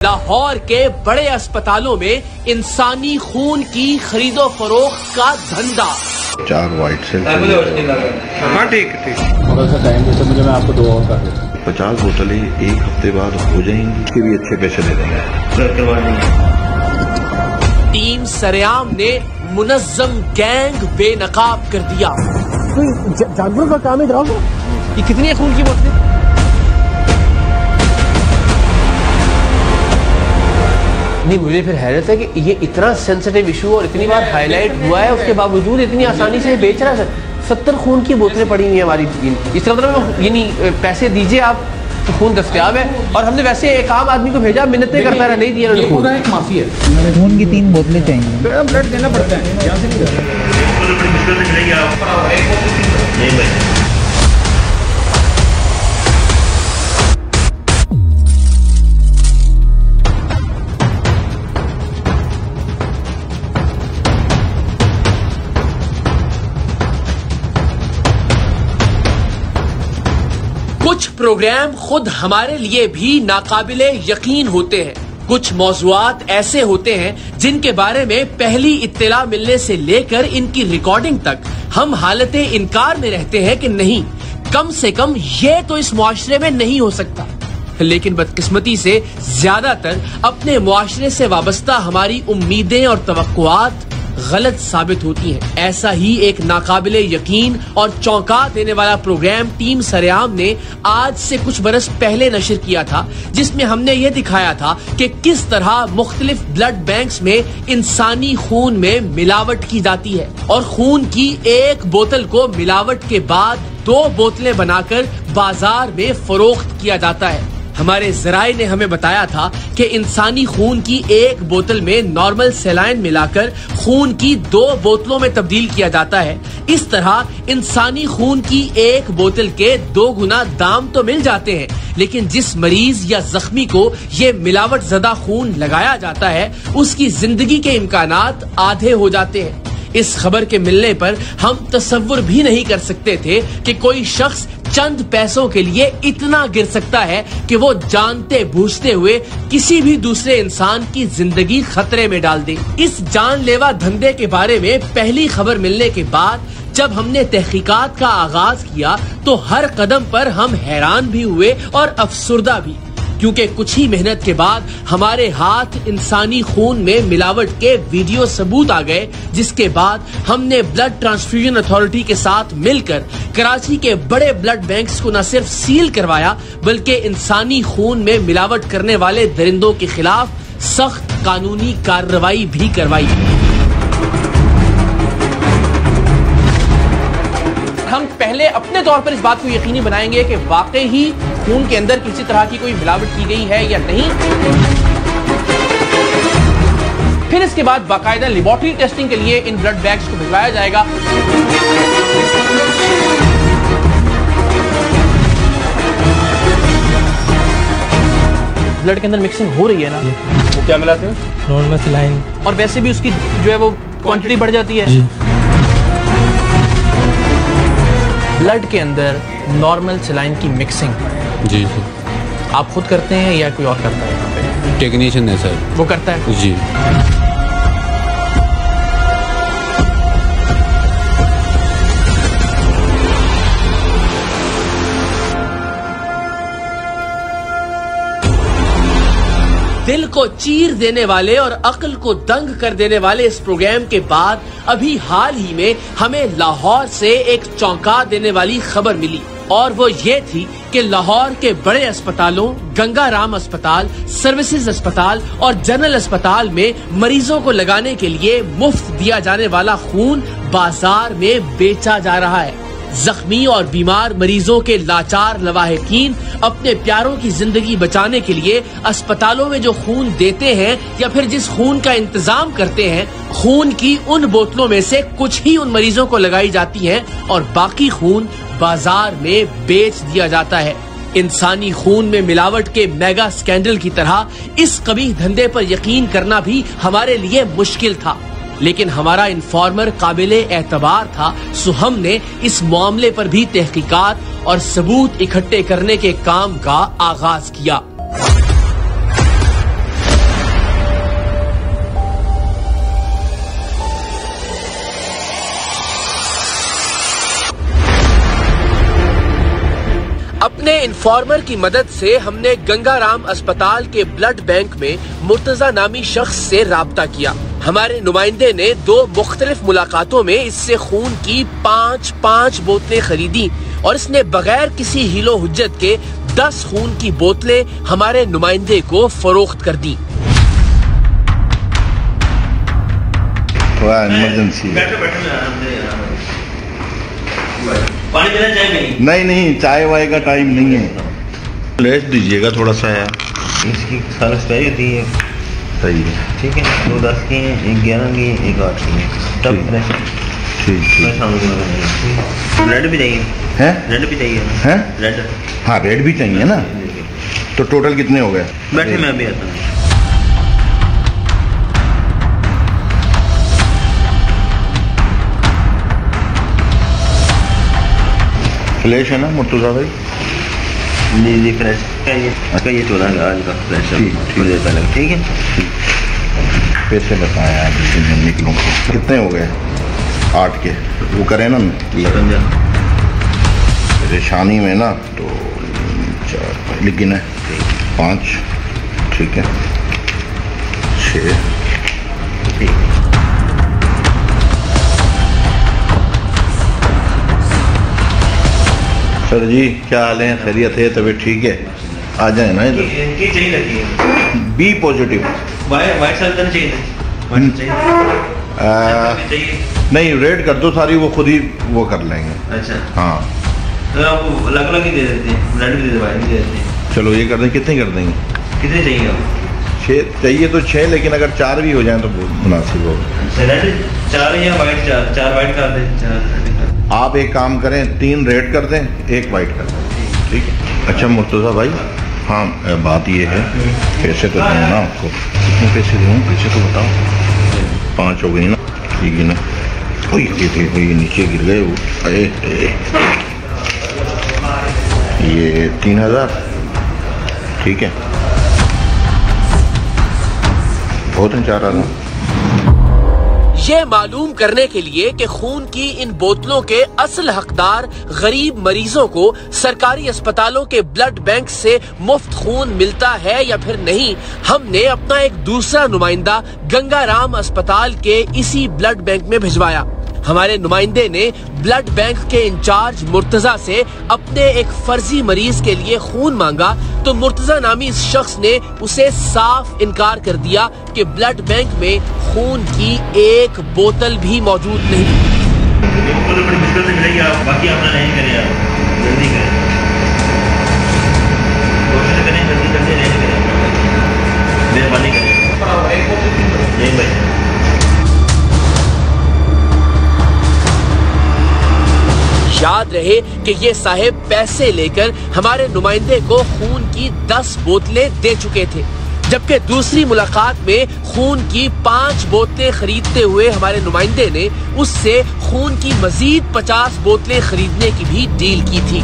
लाहौर के बड़े अस्पतालों में इंसानी खून की खरीदो फरोख्त का धंधा। 4 व्हाइट सेल। हाँ ठीक। थोड़ा सा टाइम देते मुझे, मैं आपको 2 और कर देता हूँ। 50 बोतलें 1 हफ्ते बाद हो जाएंगी, इसके भी अच्छे पैसे दे देंगे। टीम सरेआम ने मुनज्जम गैंग बेनकाब कर दिया। जानवरों का काम है जनाब। ये कितनी है खून की बोतलें? नहीं, मुझे फिर हैरत है कि ये इतना सेंसिटिव इशू और इतनी बार हाईलाइट हुआ है, उसके बावजूद इतनी आसानी से बेच रहा है। 70 खून की बोतलें पड़ी हुई है हमारी। इस तरह यानी पैसे दीजिए आप तो खून दस्तयाब है। और हमने वैसे एक आम आदमी को भेजा, मिन्नतें करता रहा, नहीं दिया उन्होंने खून। एक माफी है, खून की 3 बोतलें चाहिए। तो ब्लड देना पड़ता है, यहाँ से नहीं देता। कुछ प्रोग्राम खुद हमारे लिए भी नाकाबिले यकीन होते हैं। कुछ मौज़ूआत ऐसे होते हैं जिनके बारे में पहली इत्तला मिलने से लेकर इनकी रिकॉर्डिंग तक हम हालते इनकार में रहते हैं कि नहीं, कम से कम ये तो इस मुआशरे में नहीं हो सकता। लेकिन बदकिस्मती से ज्यादातर अपने मुआशरे से वाबस्ता हमारी उम्मीदें और तवक्कुआत गलत साबित होती हैं। ऐसा ही एक नाकाबिले यकीन और चौंका देने वाला प्रोग्राम टीम सरेआम ने आज से कुछ बरस पहले नशर किया था, जिसमें हमने ये दिखाया था कि किस तरह मुख्तलिफ ब्लड बैंक्स में इंसानी खून में मिलावट की जाती है और खून की 1 बोतल को मिलावट के बाद 2 बोतलें बनाकर बाजार में फरोख्त किया जाता है। हमारे जराए ने हमें बताया था कि इंसानी खून की 1 बोतल में नॉर्मल सलाइन मिलाकर खून की 2 बोतलों में तब्दील किया जाता है। इस तरह इंसानी खून की 1 बोतल के 2 गुना दाम तो मिल जाते हैं, लेकिन जिस मरीज या जख्मी को ये मिलावट ज़दा खून लगाया जाता है, उसकी जिंदगी के इम्कानात आधे हो जाते हैं। इस खबर के मिलने पर हम तसव्वुर भी नहीं कर सकते थे कि कोई शख्स चंद पैसों के लिए इतना गिर सकता है कि वो जानते बूझते हुए किसी भी दूसरे इंसान की जिंदगी खतरे में डाल दे। इस जानलेवा धंधे के बारे में पहली खबर मिलने के बाद जब हमने तहकीकात का आगाज किया तो हर कदम पर हम हैरान भी हुए और अफसुर्दा भी, क्योंकि कुछ ही मेहनत के बाद हमारे हाथ इंसानी खून में मिलावट के वीडियो सबूत आ गए, जिसके बाद हमने ब्लड ट्रांसफ्यूजन अथॉरिटी के साथ मिलकर कराची के बड़े ब्लड बैंक्स को न सिर्फ सील करवाया बल्कि इंसानी खून में मिलावट करने वाले दरिंदों के खिलाफ सख्त कानूनी कार्रवाई भी करवाई। हम पहले अपने तौर पर इस बात को यकीनी बनाएंगे कि वाकई ही खून के अंदर किसी तरह की कोई मिलावट की गई है या नहीं। फिर इसके बाद बाकायदा लेबोरेटरी टेस्टिंग के लिए इन ब्लड बैग्स को भिजवाया जाएगा। ब्लड के अंदर मिक्सिंग हो रही है ना, वो क्या मिलाते हैं? Normal saline. और वैसे भी उसकी जो है वो क्वांटिटी बढ़ जाती है। ब्लड के अंदर नॉर्मल सलाइन की मिक्सिंग जी सर। आप खुद करते हैं या कोई और करता है? यहाँ पे टेक्नीशियन है सर, वो करता है जी। दिल को चीर देने वाले और अक्ल को दंग कर देने वाले इस प्रोग्राम के बाद अभी हाल ही में हमें लाहौर से एक चौंका देने वाली खबर मिली, और वो ये थी कि लाहौर के बड़े अस्पतालों गंगा राम अस्पताल, सर्विसेज अस्पताल और जनरल अस्पताल में मरीजों को लगाने के लिए मुफ्त दिया जाने वाला खून बाजार में बेचा जा रहा है। जख्मी और बीमार मरीजों के लाचार लवाहिकीन अपने प्यारों की जिंदगी बचाने के लिए अस्पतालों में जो खून देते हैं या फिर जिस खून का इंतजाम करते हैं, खून की उन बोतलों में से कुछ ही उन मरीजों को लगाई जाती हैं और बाकी खून बाजार में बेच दिया जाता है। इंसानी खून में मिलावट के मेगा स्कैंडल की तरह इस कबीह धंधे पर यकीन करना भी हमारे लिए मुश्किल था, लेकिन हमारा इन्फॉर्मर काबिले एतबार था, सो हमने इस मामले पर भी तहकीकात और सबूत इकट्ठे करने के काम का आगाज किया। इन्फॉर्मर की मदद से हमने गंगाराम अस्पताल के ब्लड बैंक में मुर्तजा नामी शख्स से राब्ता किया। हमारे नुमाइंदे ने 2 मुख्तलिफ मुलाकातों में इससे खून की 5 बोतलें खरीदी और इसने बगैर किसी हीलो हुज्जत के 10 खून की बोतलें हमारे नुमाइंदे को फरोख्त कर दी। इमरजेंसी पानी देना चाहिए नहीं, चाय वाय का टाइम नहीं है। लेस दीजिएगा थोड़ा सा यार। इसकी साल एक्सपायरी होती है। सही है, ठीक है, 2 10 की हैं, 1 11 की हैं, 1 8 की हैं। तब ठीक। रेड भी चाहिए हैं? रेड भी चाहिए हैं? रेड। हाँ, रेड भी चाहिए ना। तो टोटल कितने हो गए? बैठे मैं अभी आता हूँ। फ्लैश है ना मुर्तजा भाई? जी फ्रेश का ये 14 आज का फ्रेश है। ठीक है, पैसे बताएं आप, निकलूँ। कितने हो गए? 8 के वो करें ना परेशानी में ना, तो 4 लेकिन है 5। ठीक है, 6। ठीक। सर जी क्या हाल है? खैरियत है? तबीयत ठीक है? आ जाए ना इधर। की चाहिए लगी है बी पॉजिटिव। वाइट सेल तो चाहिए चाहिए नहीं, रेड कर दो सारी, वो खुद ही वो कर लेंगे। अच्छा हाँ, तो आपको अलग अलग ही दे देते हैं, रेड भी दे वाइट भी दे देते हैं। चलो ये कर दें। कितने कर देंगे? कितने चाहिए आपको? 6 चाहिए तो 6, लेकिन अगर 4 भी हो जाए तो बहुत मुनासिब होगा। रेड 4 या वाइट 4 वाइट कर दें, 4 रेड कर दें। आप एक काम करें, 3 रेड कर दें, 1 वाइट कर दें। ठीक है। अच्छा मुर्तजा भाई, हाँ बात ये है, पैसे तो दूँ ना आपको। कितने पैसे दूँ? पैसे तो बताओ। 5 हो गई ना? ठीक है ना? ये नीचे गिर गए वो। ये 3000। ठीक है, बहुत हैं 4000। ये मालूम करने के लिए कि खून की इन बोतलों के असल हकदार गरीब मरीजों को सरकारी अस्पतालों के ब्लड बैंक से मुफ्त खून मिलता है या फिर नहीं, हमने अपना एक दूसरा नुमाइंदा गंगाराम अस्पताल के इसी ब्लड बैंक में भिजवाया। हमारे नुमाइंदे ने ब्लड बैंक के इंचार्ज मुर्तजा से अपने एक फर्जी मरीज के लिए खून मांगा, तो मुर्तजा नामी इस शख्स ने उसे साफ इनकार कर दिया कि ब्लड बैंक में खून की 1 बोतल भी मौजूद नहीं। बड़ी मुश्किल से मिलेगी, आप बाकी अपना नहीं करें, आप जल्दी करें, कोशिश करें, जल्दी नहीं करें, मेहरबानी करें। नहीं भाई, याद रहे कि ये साहिब पैसे लेकर हमारे नुमाइंदे को खून की 10 बोतलें दे चुके थे, जबकि दूसरी मुलाकात में खून की 5 बोतलें खरीदते हुए हमारे नुमाइंदे ने उससे खून की मजीद 50 बोतलें खरीदने की भी डील की थी।